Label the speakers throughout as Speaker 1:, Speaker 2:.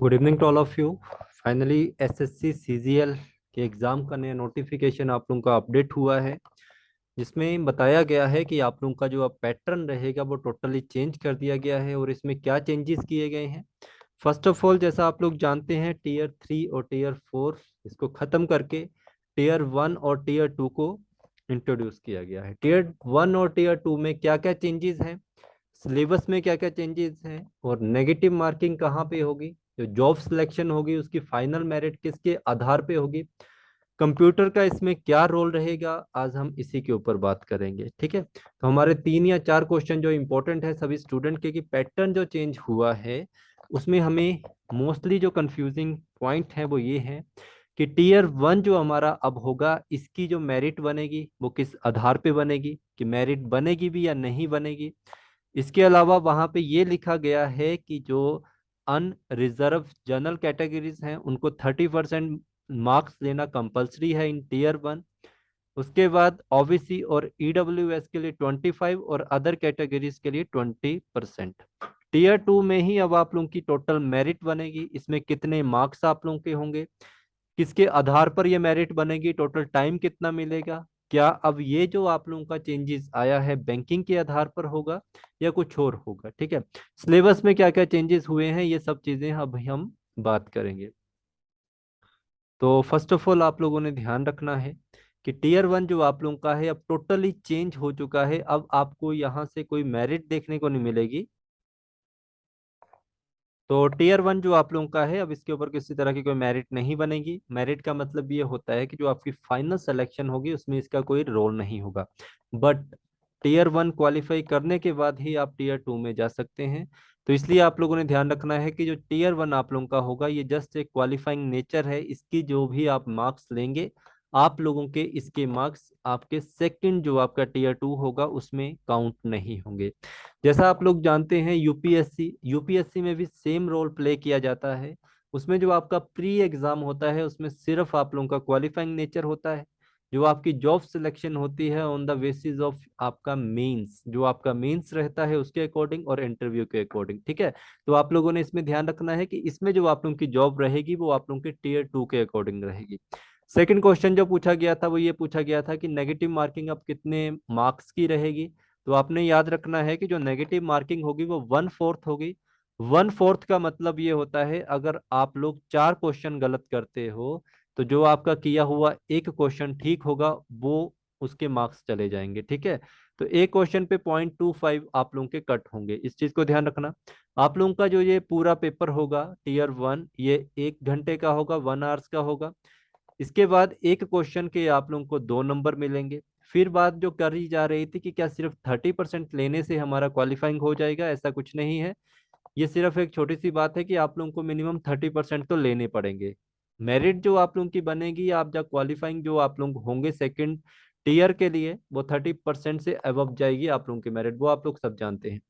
Speaker 1: Good evening to all of you. Finally SSC CGL के exam का नया notification आप लोगों का अपडेट हुआ है, जिसमें बताया गया है कि आप लोगों का जो अब पैटर्न रहेगा वो टोटली चेंज कर दिया गया है। और इसमें क्या चेंजेस किए गए हैं, फर्स्ट ऑफ ऑल जैसा आप लोग जानते हैं टीयर 3 और टीयर 4 इसको ख़त्म करके टीयर 1 और टीयर 2 को इंट्रोड्यूस किया गया है। टीयर 1 और टीयर 2 में क्या क्या चेंजेस हैं, सिलेबस में क्या क्या चेंजेस हैं, और नेगेटिव मार्किंग कहाँ पे होगी, जो जॉब सिलेक्शन होगी उसकी फाइनल मेरिट किसके आधार पे होगी, कंप्यूटर का इसमें क्या रोल रहेगा, आज हम इसी के ऊपर बात करेंगे। ठीक है, तो हमारे 3 या 4 क्वेश्चन जो इंपॉर्टेंट है सभी स्टूडेंट के, कि पैटर्न जो चेंज हुआ है उसमें हमें मोस्टली जो कंफ्यूजिंग पॉइंट है वो ये है कि टीयर 1 जो हमारा अब होगा इसकी जो मेरिट बनेगी वो किस आधार पे बनेगी, कि मेरिट बनेगी भी या नहीं बनेगी। इसके अलावा वहां पे ये लिखा गया है कि जो अनरिजर्व जनरल कैटेगरीज हैं उनको 30% मार्क्स लेना कंपलसरी है इन टीयर 1। उसके बाद ओबीसी और ईडब्ल्यूएस के लिए 25 और अदर कैटेगरीज के लिए 20%। टीयर 2 में ही अब आप लोगों की टोटल मेरिट बनेगी, इसमें कितने मार्क्स आप लोगों के होंगे, किसके आधार पर ये मेरिट बनेगी, टोटल टाइम कितना मिलेगा, क्या अब ये जो आप लोगों का चेंजेस आया है बैंकिंग के आधार पर होगा या कुछ और होगा। ठीक है, सिलेबस में क्या क्या चेंजेस हुए हैं ये सब चीजें अब हम बात करेंगे। तो फर्स्ट ऑफ ऑल आप लोगों ने ध्यान रखना है कि टीयर 1 जो आप लोगों का है अब टोटली चेंज हो चुका है। अब आपको यहाँ से कोई मेरिट देखने को नहीं मिलेगी। तो टीयर 1 जो आप लोगों का है अब इसके ऊपर किसी तरह की कोई मेरिट नहीं बनेगी। मेरिट का मतलब ये होता है कि जो आपकी फाइनल सिलेक्शन होगी उसमें इसका कोई रोल नहीं होगा। बट टीयर 1 क्वालिफाई करने के बाद ही आप टीयर 2 में जा सकते हैं। तो इसलिए आप लोगों ने ध्यान रखना है कि जो टीयर 1 आप लोगों का होगा ये जस्ट एक क्वालिफाइंग नेचर है। इसकी जो भी आप मार्क्स लेंगे आप लोगों के, इसके मार्क्स आपके सेकंड जो आपका टीयर 2 होगा उसमें काउंट नहीं होंगे। जैसा आप लोग जानते हैं यूपीएससी में भी सेम रोल प्ले किया जाता है। उसमें जो आपका प्री एग्जाम होता है उसमें सिर्फ आप लोगों का क्वालिफाइंग नेचर होता है। जो आपकी जॉब सिलेक्शन होती है ऑन द बेसिस ऑफ आपका मेंस, जो आपका मेंस रहता है उसके अकॉर्डिंग और इंटरव्यू के अकॉर्डिंग। ठीक है, तो आप लोगों ने इसमें ध्यान रखना है कि इसमें जो आप लोगों की जॉब रहेगी वो आप लोगों के टीयर 2 के अकॉर्डिंग रहेगी। सेकंड क्वेश्चन जो पूछा गया था वो ये पूछा गया था कि नेगेटिव मार्किंग अब कितने मार्क्स की रहेगी। तो आपने याद रखना है कि जो नेगेटिव मार्किंग होगी वो 1/4 होगी। 1/4 का मतलब ये होता है अगर आप लोग 4 क्वेश्चन गलत करते हो तो जो आपका किया हुआ एक क्वेश्चन ठीक होगा वो उसके मार्क्स चले जाएंगे। ठीक है, तो एक क्वेश्चन पे 0.25 आप लोगों के कट होंगे, इस चीज को ध्यान रखना। आप लोगों का जो ये पूरा पेपर होगा टीयर 1 ये 1 घंटे का होगा, 1 आवर्स का होगा। इसके बाद एक क्वेश्चन के आप लोगों को 2 नंबर मिलेंगे। फिर बात जो करी जा रही थी कि क्या सिर्फ 30% लेने से हमारा क्वालिफाइंग हो जाएगा, ऐसा कुछ नहीं है। ये सिर्फ एक छोटी सी बात है कि आप लोगों को मिनिमम 30% तो लेने पड़ेंगे। मेरिट जो आप लोगों की बनेगी, आप जब क्वालिफाइंग जो आप लोग होंगे सेकंड टीयर के लिए वो 30% से अबव जाएगी आप लोगों की मेरिट, वो आप लोग सब जानते हैं।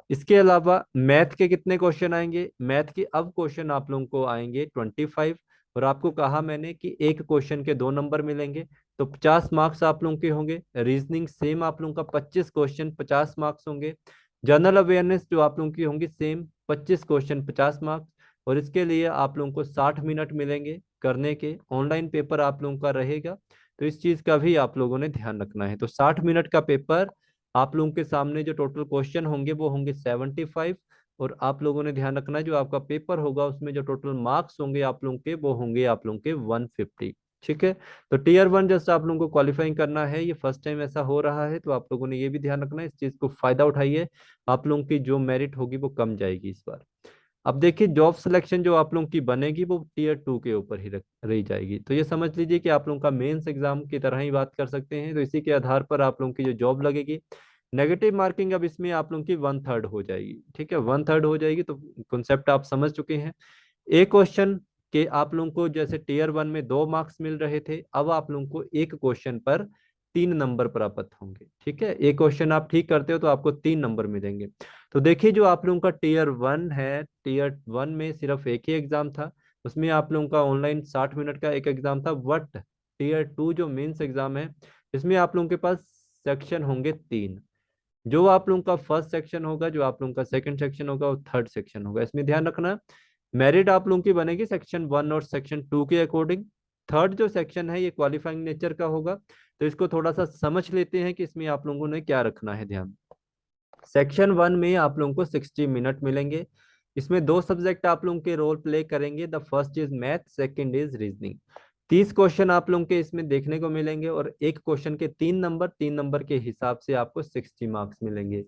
Speaker 1: इसके अलावा मैथ के कितने क्वेश्चन आएंगे, मैथ के अब क्वेश्चन आप लोगों को आएंगे 25। और आपको कहा मैंने कि एक क्वेश्चन के 2 नंबर मिलेंगे, तो 50 मार्क्स आप लोगों के होंगे। रीजनिंग सेम आप लोगों का 25 क्वेश्चन 50 मार्क्स होंगे। जनरल अवेयरनेस जो आप लोगों की होंगी सेम 25 क्वेश्चन 50 मार्क्स। और इसके लिए आप लोगों को 60 मिनट मिलेंगे करने के। ऑनलाइन पेपर आप लोगों का रहेगा, तो इस चीज का भी आप लोगों ने ध्यान रखना है। तो 60 मिनट का पेपर, आप लोगों के सामने जो टोटल क्वेश्चन होंगे वो होंगे 75। और आप लोगों ने ध्यान रखना है जो आपका पेपर होगा उसमें जो टोटल मार्क्स होंगे आप लोगों के वो होंगे आप लोगों के 150। ठीक है, तो टीयर 1 जस्ट आप लोगों को क्वालिफाइंग करना है, ये फर्स्ट टाइम ऐसा हो रहा है, तो आप लोगों ने ये भी ध्यान रखना है, इस चीज को फायदा उठाइए। आप लोगों की जो मेरिट होगी वो कम जाएगी इस बार। अब देखिए जॉब सिलेक्शन जो आप लोगों की बनेगी वो टीयर 2 के ऊपर ही रही जाएगी। तो ये समझ लीजिए कि आप लोगों का मेंस एग्जाम की तरह ही बात कर सकते हैं। तो इसी के आधार पर आप लोगों की जो जॉब लगेगी, नेगेटिव मार्किंग अब इसमें आप लोगों की 1/3 हो जाएगी। ठीक है, 1/3 हो जाएगी, तो कॉन्सेप्ट आप समझ चुके हैं। एक क्वेश्चन के आप लोगों को जैसे टीयर 1 में 2 मार्क्स मिल रहे थे, अब आप लोगों को एक क्वेश्चन पर 3 नंबर प्राप्त होंगे। ठीक है, एक क्वेश्चन आप ठीक करते हो तो आपको 3 नंबर मिलेंगे। तो देखिए जो आप लोगों का टीयर 1 है, टीयर 1 में सिर्फ एक ही एग्जाम था, उसमें आप लोगों का ऑनलाइन 60 मिनट का एक एग्जाम था। बट टीयर 2 जो मेंस एग्जाम है इसमें आप लोगों के पास सेक्शन होंगे 3। जो आप लोगों का फर्स्ट सेक्शन होगा, जो आप लोगों का सेकंड सेक्शन होगा और थर्ड सेक्शन होगा। इसमें ध्यान रखना मेरिट आप लोगों की बनेगी सेक्शन 1 और सेक्शन 2 के अकॉर्डिंग। थर्ड जो सेक्शन है ये क्वालिफाइंग नेचर का होगा, तो इसको थोड़ा सा समझ लेते हैं कि इसमें आप लोगों ने क्या रखना है ध्यान। सेक्शन 1 में आप लोगों को 60 मिनट मिलेंगे। इसमें दो सब्जेक्ट आप लोगों के रोल प्ले करेंगे, the first is math, second is reasoning. 30 question आप लोगों के इसमें देखने को मिलेंगे, और एक क्वेश्चन के 3 नंबर, 3 नंबर के हिसाब से आपको 60 मार्क्स मिलेंगे।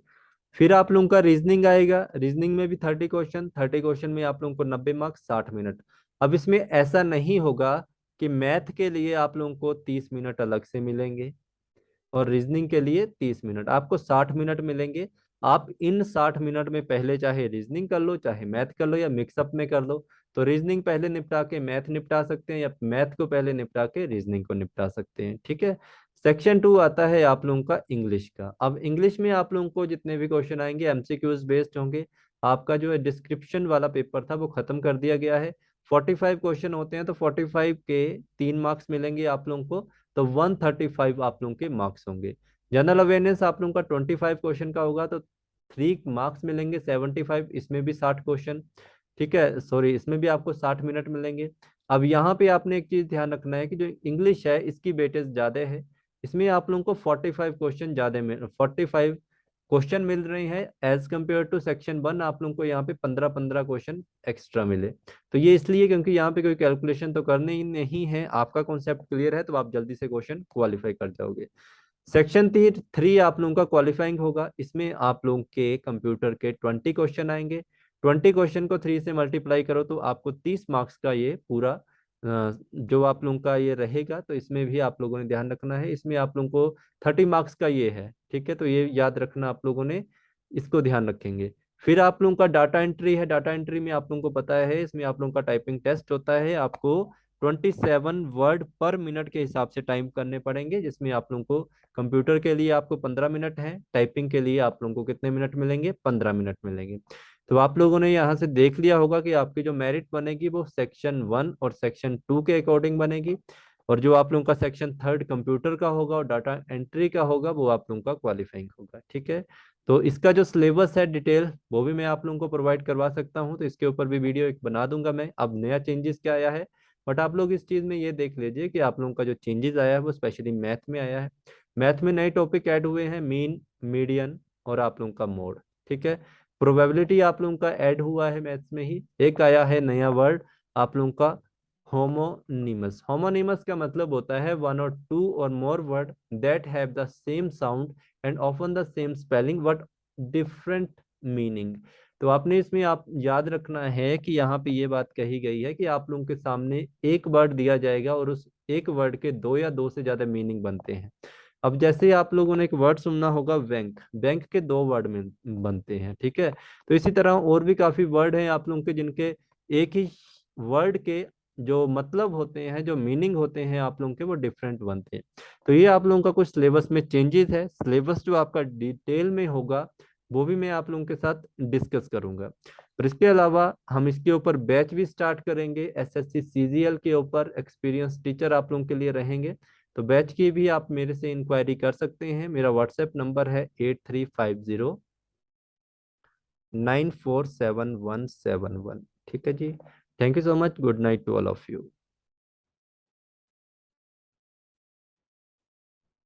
Speaker 1: फिर आप लोगों का रीजनिंग आएगा, रीजनिंग में भी 30 क्वेश्चन, 30 क्वेश्चन में आप लोगों को 90 मार्क्स, 60 मिनट। अब इसमें ऐसा नहीं होगा कि मैथ के लिए आप लोगों को 30 मिनट अलग से मिलेंगे और रीजनिंग के लिए 30 मिनट, आपको 60 मिनट मिलेंगे। आप इन 60 मिनट में पहले चाहे रीजनिंग कर लो, चाहे मैथ कर लो, या मिक्सअप में कर लो। तो रीजनिंग पहले निपटा के मैथ निपटा सकते हैं, या मैथ को पहले निपटा के रीजनिंग को निपटा सकते हैं, ठीक है। सेक्शन 2 आता है आप लोगों का इंग्लिश का। अब इंग्लिश में आप लोगों को जितने भी क्वेश्चन आएंगे एमसीक्यूज बेस्ड होंगे। आपका जो है डिस्क्रिप्शन वाला पेपर था वो खत्म कर दिया गया है। 45 क्वेश्चन होते हैं, तो 45 के 3 मार्क्स मिलेंगे आप लोगों को, तो 135 आप लोगों के मार्क्स होंगे। जनरल अवेयरनेस आप लोगों का 25 क्वेश्चन का होगा, तो 3 मार्क्स मिलेंगे 75, इसमें भी 60 क्वेश्चन, ठीक है, सॉरी, इसमें भी आपको 60 मिनट मिलेंगे। अब यहाँ पे आपने एक चीज ध्यान रखना है कि जो इंग्लिश है इसकी वेटेज ज्यादा है। इसमें आप लोगों को 45 क्वेश्चन ज्यादा मिल 45 क्वेश्चन मिल रहे हैं, एज कम्पेयर टू सेक्शन 1 आप लोगों को यहाँ पे 15-15 क्वेश्चन एक्स्ट्रा मिले। तो ये इसलिए क्योंकि यहाँ पे कोई कैलकुलेशन तो करने ही नहीं है, आपका कॉन्सेप्ट क्लियर है तो आप जल्दी से क्वेश्चन क्वालिफाई कर जाओगे। सेक्शन 3 आप लोगों का क्वालिफाइंग होगा। इसमें आप लोगों के कंप्यूटर के 20 क्वेश्चन आएंगे। 20 क्वेश्चन को 3 से मल्टीप्लाई करो तो आपको 30 मार्क्स का ये पूरा जो आप लोगों का ये रहेगा। तो इसमें भी आप लोगों ने ध्यान रखना है, इसमें आप लोगों को 30 मार्क्स का ये है, ठीक है, तो ये याद रखना आप लोगों ने, इसको ध्यान रखेंगे। फिर आप लोगों का डाटा एंट्री है। डाटा एंट्री में आप लोगों को पता है इसमें आप लोगों का टाइपिंग टेस्ट होता है। आपको 27 वर्ड पर मिनट के हिसाब से टाइप करने पड़ेंगे, जिसमें आप लोगों को कंप्यूटर के लिए आपको 15 मिनट है, टाइपिंग के लिए आप लोगों को कितने मिनट मिलेंगे, 15 मिनट मिलेंगे। तो आप लोगों ने यहाँ से देख लिया होगा कि आपकी जो मेरिट बनेगी वो सेक्शन 1 और सेक्शन 2 के अकॉर्डिंग बनेगी, और जो आप लोगों का सेक्शन 3 कंप्यूटर का होगा और डाटा एंट्री का होगा वो आप लोगों का क्वालिफाइंग होगा, ठीक है। तो इसका जो सिलेबस है डिटेल वो भी मैं आप लोगों को प्रोवाइड करवा सकता हूँ, तो इसके ऊपर भी वीडियो एक बना दूंगा मैं। अब नया चेंजेस क्या आया है, बट आप लोग इस चीज में ये देख लीजिए कि आप लोगों का जो चेंजेस आया है वो स्पेशली मैथ में आया है। मैथ में नए टॉपिक ऐड हुए हैं, मीन, मीडियन और आप लोगों का मोड, ठीक है। प्रोबेबिलिटी आप लोगों का ऐड हुआ है मैथ्स में ही। एक आया है नया वर्ड आप लोगों का, होमोनीमस। होमोनीमस का मतलब होता है वन और टू और मोर word that have the same sound and often the same spelling but different meaning. तो आपने इसमें आप याद रखना है कि यहाँ पे ये बात कही गई है कि आप लोगों के सामने एक वर्ड दिया जाएगा और उस एक वर्ड के दो या दो से ज्यादा मीनिंग बनते हैं। अब जैसे आप लोगों ने एक वर्ड सुनना होगा बैंक, बैंक के 2 वर्ड में बनते हैं, ठीक है। तो इसी तरह और भी काफी वर्ड हैं आप लोगों के जिनके एक ही वर्ड के जो मतलब होते हैं, जो मीनिंग होते हैं आप लोगों के, वो डिफरेंट बनते हैं। तो ये आप लोगों का कुछ सिलेबस में चेंजेस है। सिलेबस जो आपका डिटेल में होगा वो भी मैं आप लोगों के साथ डिस्कस करूंगा। और इसके अलावा हम इसके ऊपर बैच भी स्टार्ट करेंगे, एसएससी सीजीएल के ऊपर एक्सपीरियंस टीचर आप लोगों के लिए रहेंगे। तो बैच की भी आप मेरे से इंक्वायरी कर सकते हैं। मेरा व्हाट्सएप नंबर है 8350 947171, ठीक है जी। Thank you so much, good night to all of you.